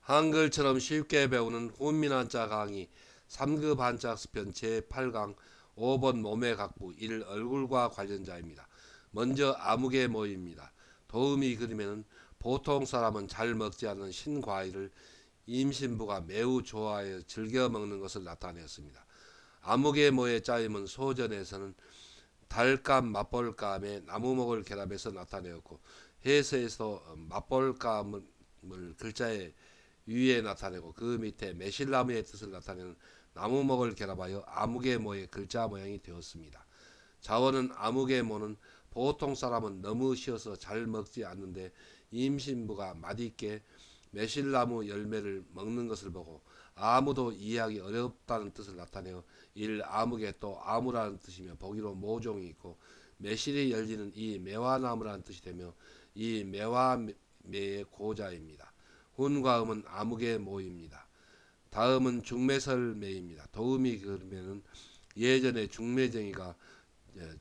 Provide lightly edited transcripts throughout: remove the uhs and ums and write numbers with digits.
한글처럼 쉽게 배우는 훈민한자 강의 3급 한자학습편 제8강 5번 몸의 각부 1 얼굴과 관련자입니다. 먼저 아무개 모입니다. 도우미 그림에는 보통 사람은 잘 먹지 않는 신과일을 임신부가 매우 좋아해 즐겨 먹는 것을 나타내었습니다. 아무개 모의 짜임은 소전에서는 달감, 맞벌감의 나무목을 결합해서 나타내었고 해서에서 맞벌감을 글자에 위에 나타내고 그 밑에 매실나무의 뜻을 나타내는 나무목을 결합하여 아무개모의 글자 모양이 되었습니다. 자원은 아무개모는 보통 사람은 너무 쉬어서 잘 먹지 않는데 임신부가 맛있게 매실나무 열매를 먹는 것을 보고 아무도 이해하기 어렵다는 뜻을 나타내어 일 아무개 또 아무라는 뜻이며 보기로 모종이 있고 매실이 열리는 이 매화나무라는 뜻이 되며 이 매화매의 고자입니다. 훈과 음은 아무개 모입니다. 다음은 중매설매입니다. 도우미 그러면은 예전에 중매쟁이가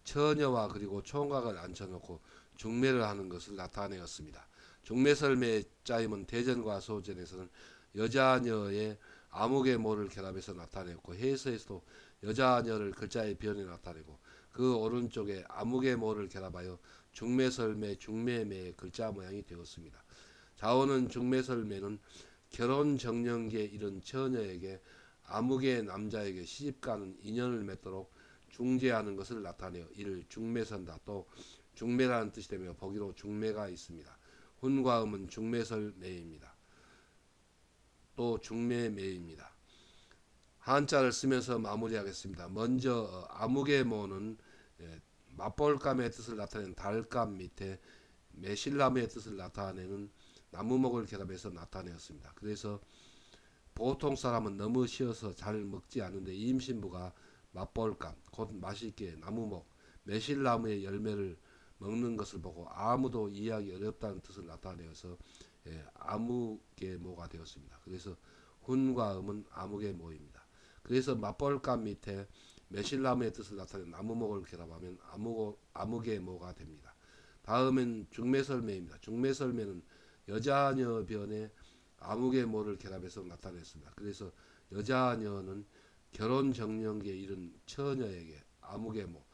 처녀와 그리고 총각을 앉혀놓고 중매를 하는 것을 나타내었습니다. 중매설매의 짜임은 대전과 소전에서는 여자녀의 아무개모를 결합해서 나타냈고 해서에서도 여자녀를 글자의 변에 나타내고 그 오른쪽에 아무개모를 결합하여 중매설매 중매매의 글자 모양이 되었습니다. 자원은 중매설매는 결혼 정년기에 이른 처녀에게 아무개 남자에게 시집가는 인연을 맺도록 중재하는 것을 나타내어 이를 중매선다. 또 중매라는 뜻이 되며 보기로 중매가 있습니다. 훈과 음은 중매설매입니다. 또 중매매입니다. 한자를 쓰면서 마무리하겠습니다. 먼저 아무개모는 맞벌감의 뜻을 나타내는 달감 밑에 매실나무의 뜻을 나타내는 나무목을 결합해서 나타내었습니다. 그래서 보통 사람은 너무 쉬어서 잘 먹지 않는데 임신부가 맛볼감 곧 맛있게 나무목 매실나무의 열매를 먹는 것을 보고 아무도 이해하기 어렵다는 뜻을 나타내어서 아무개모가 되었습니다. 그래서 훈과 음은 아무개모입니다. 그래서 맛볼감 밑에 매실나무의 뜻을 나타내는 나무목을 결합하면 아무개모가 됩니다. 다음은 중매설매입니다. 중매설매는 여자녀 변에 아무개모를 결합해서 나타냈습니다. 그래서 여자녀는 결혼 정년기에 이른 처녀에게 아무개모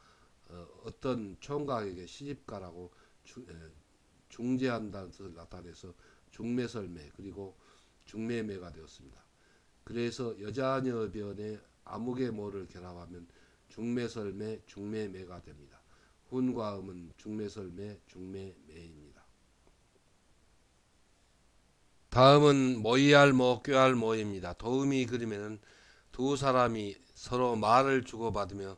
어떤 총각에게 시집가라고 중재한다는 뜻을 나타내서 중매설매 그리고 중매매가 되었습니다. 그래서 여자녀 변에 아무개모를 결합하면 중매설매 중매매가 됩니다. 훈과 음은 중매설매 중매매입니다. 다음은 모이알모 꾀알모입니다. 도우미 그림에는 두 사람이 서로 말을 주고받으며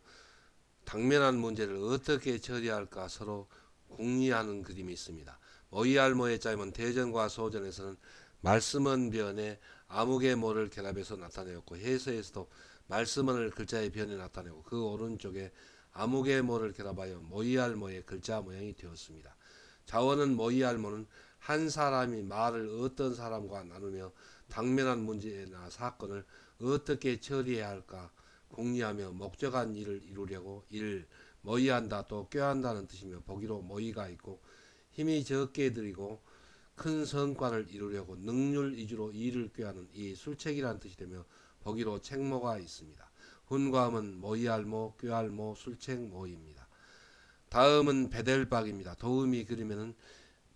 당면한 문제를 어떻게 처리할까 서로 궁리하는 그림이 있습니다. 모이알모의 짜임은 대전과 소전에서는 말씀은 변에 아무개 모를 결합해서 나타내었고 해서에서도 말씀은을 글자의 변에 나타내고 그 오른쪽에 아무개 모를 결합하여 모이알모의 글자 모양이 되었습니다. 자원은 모이알모는 한 사람이 말을 어떤 사람과 나누며 당면한 문제나 사건을 어떻게 처리해야 할까 궁리하며 목적한 일을 이루려고 일 모의한다 또 꾀한다는 뜻이며 보기로 모의가 있고 힘이 적게 들이고 큰 성과를 이루려고 능률 위주로 일을 꾀하는 이 술책이라는 뜻이 되며 보기로 책모가 있습니다. 훈과음은 모의할모, 꾀할모, 술책모입니다. 다음은 베델박입니다. 도우미 그림에는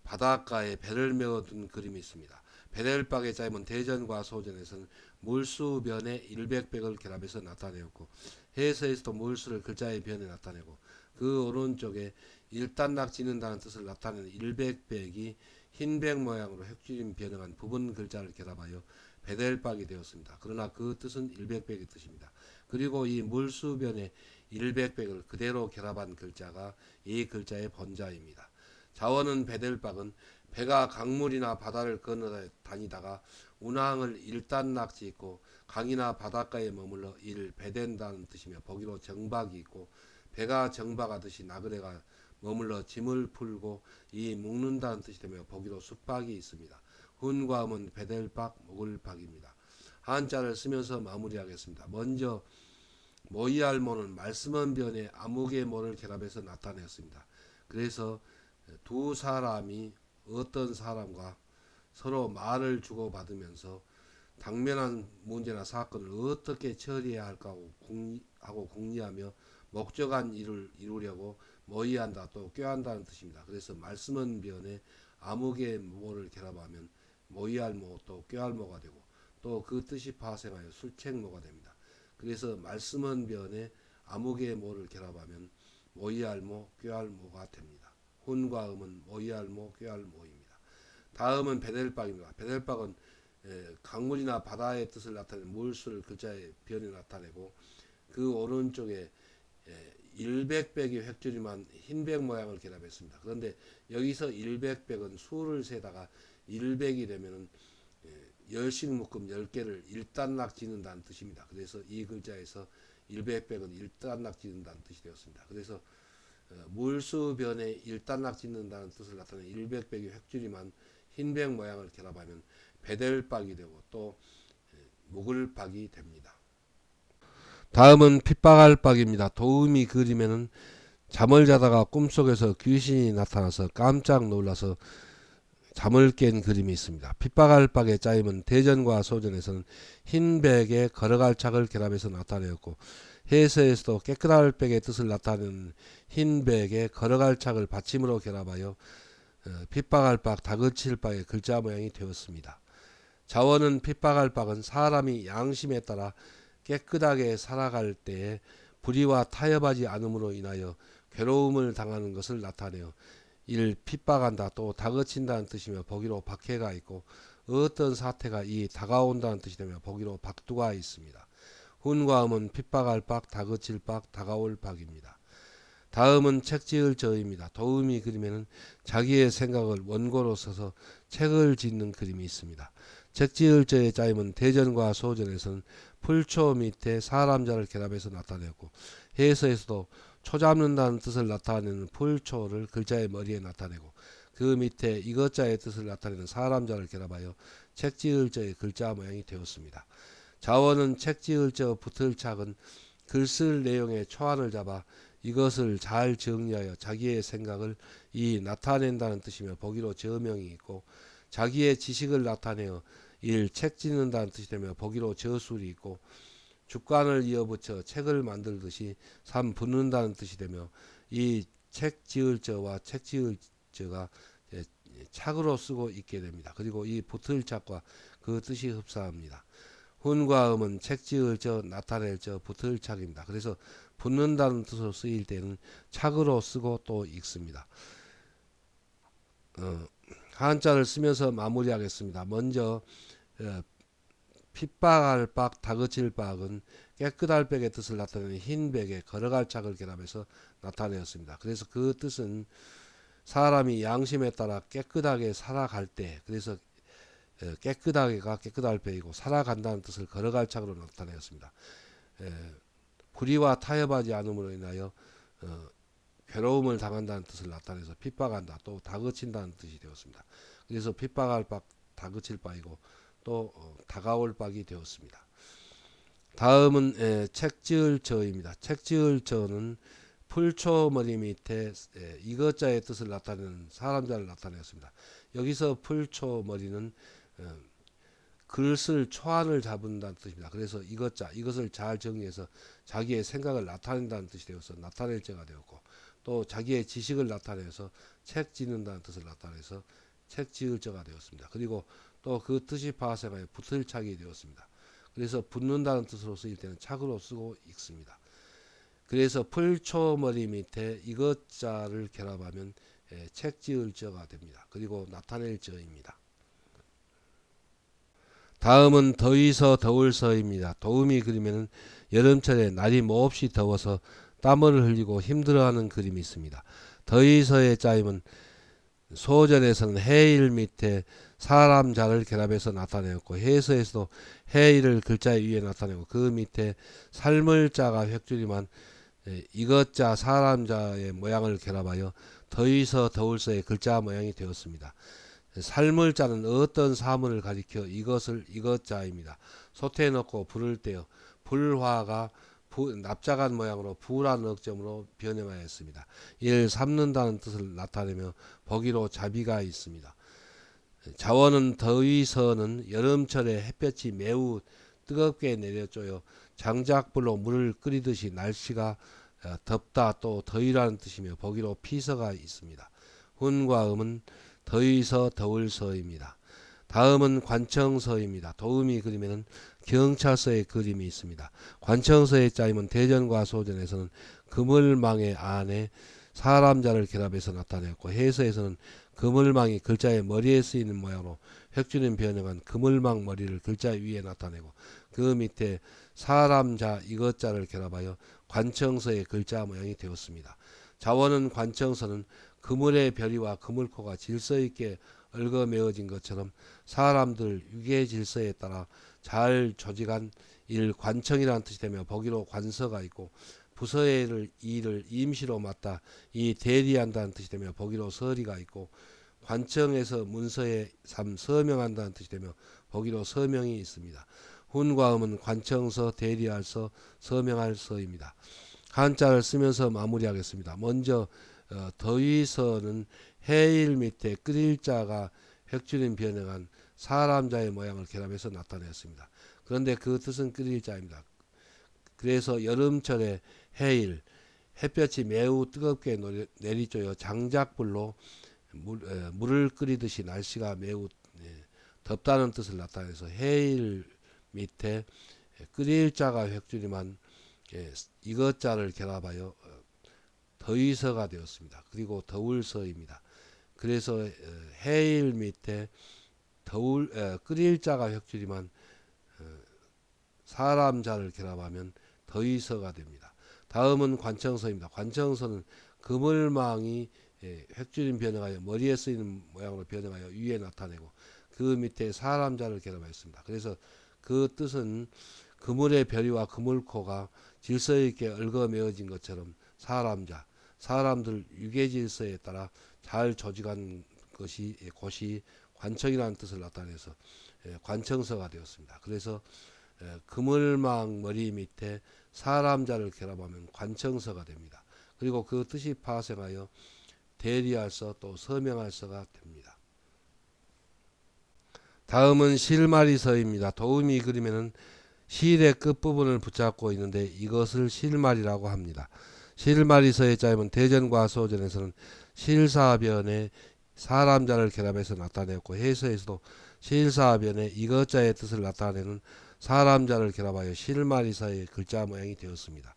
바닷가에 배를 메어둔 그림이 있습니다. 베델박의 짜임은 대전과 소전에서는 물수변에 일백백을 결합해서 나타내었고 해서에서도 물수를 글자의 변에 나타내고 그 오른쪽에 일단락 짓는다는 뜻을 나타내는 일백백이 흰백 모양으로 획주림 변형한 부분 글자를 결합하여 베델박이 되었습니다. 그러나 그 뜻은 일백백의 뜻입니다. 그리고 이 물수변에 일백백을 그대로 결합한 글자가 이 글자의 본자입니다. 자원은 베델박은 배가 강물이나 바다를 건너 다니다가 운항을 일단락 짓고 강이나 바닷가에 머물러 이를 배댄다는 뜻이며 보기로 정박이 있고 배가 정박하듯이 나그네가 머물러 짐을 풀고 이 묶는다는 뜻이 되며 보기로 숙박이 있습니다. 훈과 음은 베델박 목을박입니다. 한자를 쓰면서 마무리하겠습니다. 먼저 모이알모는 말씀은 변에 아무개모를 결합해서 나타냈습니다. 그래서 두 사람이 어떤 사람과 서로 말을 주고받으면서 당면한 문제나 사건을 어떻게 처리해야 할까 하고 궁리하며 목적한 일을 이루려고 모의한다 또 꾀한다는 뜻입니다. 그래서 말씀은 변에 암흑의 모를 결합하면 모의할모 또 꾀할모가 되고 또 그 뜻이 파생하여 술책모가 됩니다. 그래서 말씀은 변에 암흑의 모를 결합하면 모의할모 꾀할모가 됩니다. 혼과 음은 모의할모 꾀할모입니다. 다음은 베델박입니다. 베델박은 강물이나 바다의 뜻을 나타내는 물수를 글자의 변에 나타내고 그 오른쪽에 일백백이 획줄이만 흰백 모양을 결합했습니다. 그런데 여기서 일백백은 수를 세다가 일백이 되면은 열식 묶음 10개를 일단락 짓는다는 뜻입니다. 그래서 이 글자에서 일백백은 일단락 짓는다는 뜻이 되었습니다. 그래서 물수변에 일단락 짓는다는 뜻을 나타내는 일백백이 획줄이만 흰백 모양을 결합하면 베델박이 되고 또 묵을박이 됩니다. 다음은 핏박알박입니다. 도우미 그림에는 잠을 자다가 꿈속에서 귀신이 나타나서 깜짝 놀라서 잠을 깬 그림이 있습니다. 핏박알박의 짜임은 대전과 소전에서는 흰백에 거러갈착을 결합해서 나타내었고 해서에서도 깨끗할 백의 뜻을 나타내는 흰백에 거러갈착을 받침으로 결합하여 핏박알박 다그칠박의 글자 모양이 되었습니다. 자원은 핏박알박은 사람이 양심에 따라 깨끗하게 살아갈 때에 불의와 타협하지 않음으로 인하여 괴로움을 당하는 것을 나타내어 이를 핍박한다 또 다그친다는 뜻이며 보기로 박해가 있고 어떤 사태가 이 다가온다는 뜻이 되며 보기로 박두가 있습니다. 훈과 음은 핍박할 박, 다그칠 박, 다가올 박입니다. 다음은 책지을 저입니다. 도우미 그림에는 자기의 생각을 원고로 써서 책을 짓는 그림이 있습니다. 책지을 저의 짜임은 대전과 소전에서는 풀초 밑에 사람자를 결합해서 나타내었고 해서에서도 초 잡는다는 뜻을 나타내는 풀초를 글자의 머리에 나타내고 그 밑에 이것자의 뜻을 나타내는 사람자를 결합하여 책지을자의 글자 모양이 되었습니다. 자원은 책지을자 붙을착은 글쓸 내용의 초안을 잡아 이것을 잘 정리하여 자기의 생각을 이 나타낸다는 뜻이며 보기로 저명이 있고 자기의 지식을 나타내어 일 책 짓는다는 뜻이 되며 보기로 저술이 있고 주관을 이어붙여 책을 만들듯이 삼 붙는다는 뜻이 되며 이 책 지을 저와 책 지을 저가 착으로 쓰고 있게 됩니다. 그리고 이 붙을 착과 그 뜻이 흡사합니다. 훈과 음은 책 지을 저 나타낼 저 붙을 착입니다. 그래서 붙는다는 뜻으로 쓰일 때는 착으로 쓰고 또 읽습니다. 한자를 쓰면서 마무리하겠습니다. 먼저 핏박할 박, 다그칠 박은 깨끗할 백의 뜻을 나타내는 흰백에 거러갈 착을 결합해서 나타내었습니다. 그래서 그 뜻은 사람이 양심에 따라 깨끗하게 살아갈 때, 그래서 깨끗하게가 깨끗할 백이고 살아간다는 뜻을 거러갈 착으로 나타내었습니다. 불의와 타협하지 않음으로 인하여 괴로움을 당한다는 뜻을 나타내서 핍박한다 또 다그친다는 뜻이 되었습니다. 그래서 핍박할 박, 다그칠 박이고 또 다가올 박이 되었습니다. 다음은 책지을 저입니다. 책지을 저는 풀초머리 밑에 이것자의 뜻을 나타내는 사람자를 나타내었습니다. 여기서 풀초머리는 글쓸 초안을 잡는다는 뜻입니다. 그래서 이것자, 이것을 잘 정리해서 자기의 생각을 나타낸다는 뜻이 되어서 나타낼 자가 되었고 또 자기의 지식을 나타내서 책 짓는다는 뜻을 나타내서 책 지을 자가 되었습니다. 그리고 또 그 뜻이 파생하여 붙을 착이 되었습니다. 그래서 붙는다는 뜻으로 쓰일 때는 착으로 쓰고 읽습니다. 그래서 풀초머리 밑에 이것자를 결합하면 책 지을 저가 됩니다. 그리고 나타낼 저입니다. 다음은 더위서 더울서입니다. 도우미 그림에는 여름철에 날이 몹시 더워서 땀을 흘리고 힘들어하는 그림이 있습니다. 더위서의 짜임은 소전에서는 해일 밑에 사람자를 결합해서 나타내었고 해서에서도 해일을 글자 위에 나타내고 그 밑에 삶을자가 획줄이만 이것자 사람자의 모양을 결합하여 더위서 더울서의 글자 모양이 되었습니다. 삶을자는 어떤 사물을 가리켜 이것을 이것자입니다. 솥에 넣고 불을 떼어 불화가 납작한 모양으로 부란 억점으로 변형하였습니다. 이를 삶는다는 뜻을 나타내며 보기로 자비가 있습니다. 자원은 더위서는 여름철에 햇볕이 매우 뜨겁게 내려줘요. 장작불로 물을 끓이듯이 날씨가 덥다 또 더위라는 뜻이며 보기로 피서가 있습니다. 훈과 음은 더위서 더울서입니다. 다음은 관청서입니다. 도음이 그림에는 경찰서의 그림이 있습니다. 관청서의 짜임은 대전과 소전에서는 그물망의 안에 사람자를 결합해서 나타내었고 해서에서는 그물망이 글자의 머리에 쓰이는 모양으로 획주는 변형한 그물망 머리를 글자 위에 나타내고 그 밑에 사람자 이것자를 결합하여 관청서의 글자 모양이 되었습니다. 자원은 관청서는 그물의 별이와 그물코가 질서 있게 얽어매어진 것처럼 사람들 유계 질서에 따라 잘 조직한 일 관청이라는 뜻이 되며 보기로 관서가 있고 부서의 일을 임시로 맡아 이 대리한다는 뜻이 되며 보기로 서리가 있고 관청에서 문서의 삶 서명한다는 뜻이 되며 보기로 서명이 있습니다. 훈과 음은 관청서, 대리할서, 서명할 서입니다. 한자를 쓰면서 마무리하겠습니다. 먼저 더위서는 해일 밑에 끓일 자가 획주림 변형한 사람자의 모양을 결합해서 나타냈습니다. 그런데 그 뜻은 끓일 자입니다. 그래서 여름철에 해일, 햇볕이 매우 뜨겁게 내리쬐어 장작불로 물을 끓이듯이 날씨가 매우 덥다는 뜻을 나타내서 해일 밑에 끓일 자가 획주림한 이것자를 결합하여 더위서가 되었습니다. 그리고 더울서입니다. 그래서 해일 밑에 끓일 자가 획주림한 사람자를 결합하면 더위서가 됩니다. 다음은 관청서입니다. 관청서는 그물망이 획주림 변형하여 머리에 쓰이는 모양으로 변형하여 위에 나타내고 그 밑에 사람자를 결합하였습니다. 그래서 그 뜻은 그물의 별이와 그물코가 질서 있게 얽어매어진 것처럼 사람자, 사람들 유계 질서에 따라 잘 조직한 곳이 관청이라는 뜻을 나타내서 관청서가 되었습니다. 그래서 그물망 머리 밑에 사람자를 결합하면 관청서가 됩니다. 그리고 그 뜻이 파생하여 대리할서 또 서명할서가 됩니다. 다음은 실마리서입니다. 도우미 그림에는 실의 끝부분을 붙잡고 있는데 이것을 실말이라고 합니다. 실마리서의 짜임은 대전과 소전에서는 실사변에 사람자를 결합해서 나타내었고 해서에서도 실사변에 이것자의 뜻을 나타내는 사람자를 결합하여 실마리서의 글자 모양이 되었습니다.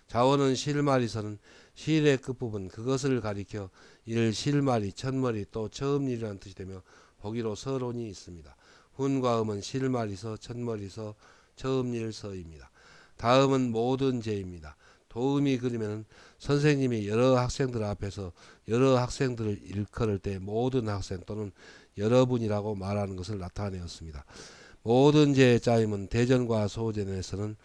자원은 실마리서는 실의 끝부분 그것을 가리켜 일 실마리 첫머리 또 처음일이라는 뜻이 되며 보기로 서론이 있습니다. 훈과 음은 실마리서 첫머리서 처음일서입니다. 다음은 모든 제입니다. 도음이 그리면 선생님이 여러 학생들 앞에서 여러 학생들을 일컬을 때 모든 학생 또는 여러분이라고 말하는 것을 나타내었습니다. 모든 제의 짜임은 대전과 소전에서는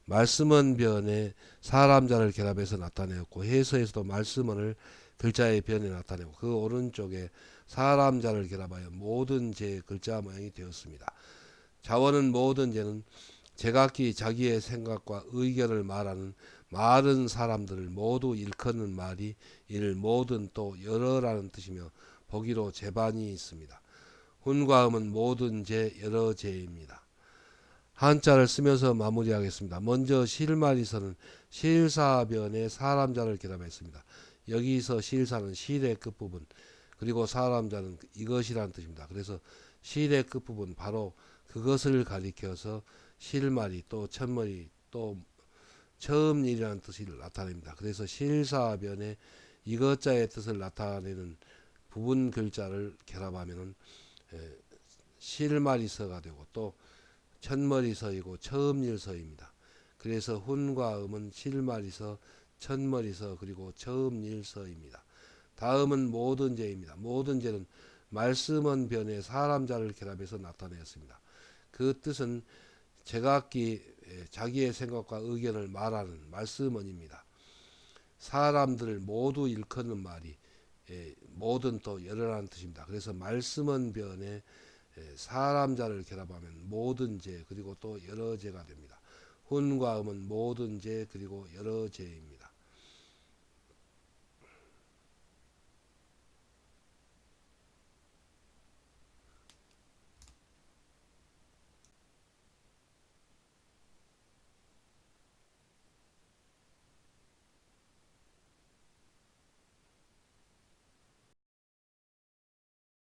말씀원변에 사람자를 결합해서 나타내었고 해서에서도 말씀원을 글자의 변에 나타내고 그 오른쪽에 사람자를 결합하여 모든 제 글자 모양이 되었습니다. 자원은 모든 제는 제각기 자기의 생각과 의견을 말하는 많은 사람들을 모두 일컫는 말이 일 모든 또 여러라는 뜻이며 보기로 제반이 있습니다. 훈과 음은 모든 제 여러 제입니다. 한자를 쓰면서 마무리하겠습니다. 먼저 실마리서는 실사변에 사람자를 결합했습니다. 여기서 실사는 실의 끝부분 그리고 사람자는 이것이라는 뜻입니다. 그래서 실의 끝부분 바로 그것을 가리켜서 실마리 또 첫머리 또 처음일이라는 뜻을 나타냅니다. 그래서 실사변에 이것자의 뜻을 나타내는 부분 글자를 결합하면 실마리서가 되고 또 첫머리서이고 처음일서입니다. 그래서 훈과 음은 실마리서, 첫머리서 그리고 처음일서입니다. 다음은 모든 제입니다. 모든 제는 말씀원 변에 사람자를 결합해서 나타내었습니다. 그 뜻은 제각기 자기의 생각과 의견을 말하는 말씀원입니다. 사람들을 모두 일컫는 말이 모든 또 여러라는 뜻입니다. 그래서 말씀원 변에 사람자를 결합하면 모든 제 그리고 또 여러 제가 됩니다. 훈과 음은 모든 제 그리고 여러 제입니다.